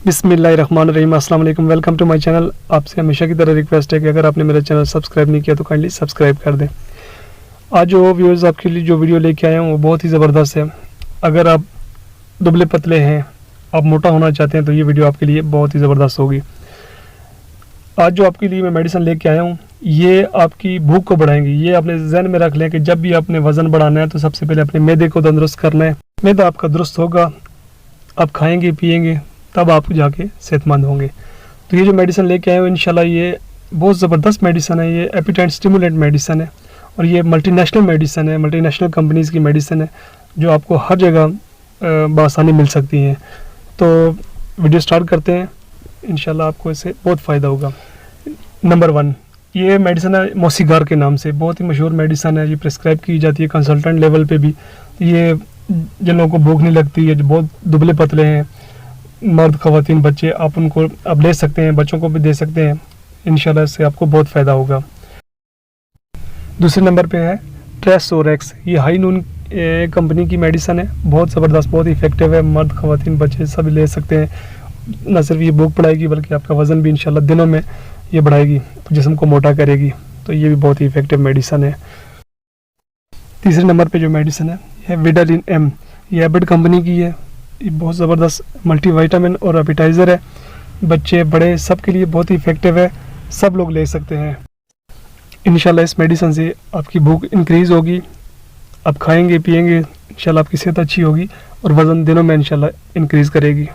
बिस्मिल्लाहिर्रहमानिर्रहीम, अस्सलाम वालेकुम। Welcome to my channel. आपसे हमेशा की तरह रिक्वेस्ट है कि अगर आपने मेरा चैनल सब्सक्राइब नहीं किया तो काइंडली सब्सक्राइब कर दें। आज जो व्यूअर्स आपके लिए जो वीडियो लेके आया हूँ वो बहुत ही ज़बरदस्त है। अगर आप दुबले पतले हैं, आप मोटा होना चाहते हैं तो ये वीडियो आपके लिए बहुत ही ज़बरदस्त होगी। आज जो आपके लिए मैं मेडिसिन लेके आया हूँ ये आपकी भूख को बढ़ाएंगी। ये आपने जहन में रख लें कि जब भी आपने वज़न बढ़ाना है तो सबसे पहले अपने मैदे को तंदुरुस्त करना है। मैदा आपका दुरुस्त होगा, आप खाएंगे पिएंगे तब आप जाके सेहतमंद होंगे। तो ये जो मेडिसिन लेके आए हो इंशाल्लाह ये बहुत ज़बरदस्त मेडिसिन है। ये एपिटाइट स्टिमुलेंट मेडिसिन है और ये मल्टीनेशनल मेडिसिन है, मल्टीनेशनल कंपनीज़ की मेडिसिन है जो आपको हर जगह बआसानी मिल सकती हैं। तो वीडियो स्टार्ट करते हैं, इंशाल्लाह आपको इससे बहुत फ़ायदा होगा। नंबर 1, ये मेडिसिन है मोसीगार के नाम से, बहुत ही मशहूर मेडिसिन है। ये प्रिस्क्राइब की जाती है कंसल्टेंट लेवल पे भी। ये जिन लोगों को भूख नहीं लगती है, जो बहुत दुबले पतले हैं, मर्द ख़वातीन बच्चे, आप उनको आप ले सकते हैं, बच्चों को भी दे सकते हैं। इंशाल्लाह इससे आपको बहुत फ़ायदा होगा। दूसरे नंबर पे है ट्रेसोरेक्स। ये हाई नून कंपनी की मेडिसिन है, बहुत ज़बरदस्त, बहुत इफेक्टिव है। मर्द ख़वातीन बच्चे सभी ले सकते हैं। न सिर्फ ये भूख बढ़ाएगी बल्कि आपका वज़न भी इंशाल्लाह दिनों में ये बढ़ाएगी, जिस्म को मोटा करेगी। तो ये भी बहुत ही इफेक्टिव मेडिसिन है। तीसरे नंबर पे जो मेडिसिन है विडालिन एम, ये एबिड कंपनी की है। ये बहुत ज़बरदस्त मल्टीविटामिन और एपिटाइज़र है, बच्चे बड़े सब के लिए बहुत ही इफेक्टिव है, सब लोग ले सकते हैं। इंशाल्लाह इस मेडिसिन से आपकी भूख इंक्रीज़ होगी, आप खाएंगे पिएंगे, इंशाल्लाह आपकी सेहत अच्छी होगी और वज़न दिनों में इंशाल्लाह इंक्रीज़ करेगी।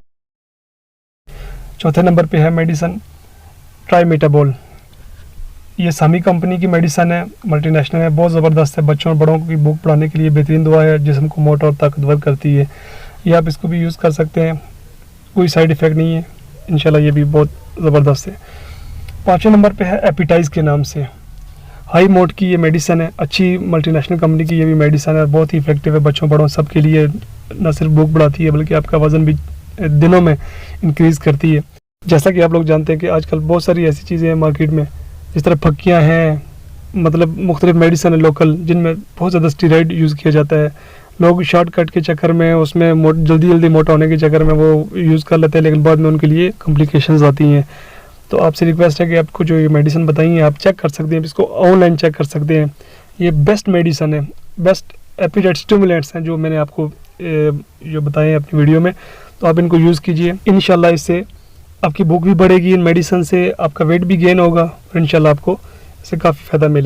चौथे नंबर पे है मेडिसिन ट्राइमेटाबॉल। ये सामी कंपनी की मेडिसिन है, मल्टीनेशनल है, बहुत ज़बरदस्त है। बच्चों और बड़ों की भूख बढ़ाने के लिए बेहतरीन दवा है, जिस्म को मोटा और ताकतवर करती है। ये आप इसको भी यूज़ कर सकते हैं, कोई साइड इफ़ेक्ट नहीं है। इंशाल्लाह ये भी बहुत ज़बरदस्त है। पाँचवें नंबर पे है एपिटाइज़ के नाम से, हाई मोड की ये मेडिसिन है, अच्छी मल्टीनेशनल कंपनी की ये भी मेडिसिन है, बहुत ही इफेक्टिव है। बच्चों बड़ों सब के लिए न सिर्फ भूख बढ़ाती है बल्कि आपका वज़न भी दिनों में इंक्रीज़ करती है। जैसा कि आप लोग जानते हैं कि आजकल बहुत सारी ऐसी चीज़ें हैं मार्केट में, जिस तरह फक्कियाँ हैं, मतलब मुख्तलिफ मेडिसिन है लोकल, जिनमें बहुत ज़्यादा स्टीरॉइड यूज़ किया जाता है। लोग शॉर्टकट के चक्कर में, उसमें जल्दी मोटा होने के चक्कर में वो यूज़ कर लेते हैं, लेकिन बाद में उनके लिए कॉम्प्लिकेशंस आती हैं। तो आपसे रिक्वेस्ट है कि आपको जो ये मेडिसिन बताई है आप चेक कर सकते हैं, इसको ऑनलाइन चेक कर सकते हैं। ये बेस्ट मेडिसिन है, बेस्ट एपिटाइट स्टिमुलेंट्स हैं जो मैंने आपको जो बताए हैं अपनी वीडियो में। तो आप इनको यूज़ कीजिए, इंशाल्लाह इससे आपकी भूख भी बढ़ेगी, इन मेडिसिन से आपका वेट भी गेन होगा और इंशाल्लाह आपको इससे काफ़ी फ़ायदा मिलेगा।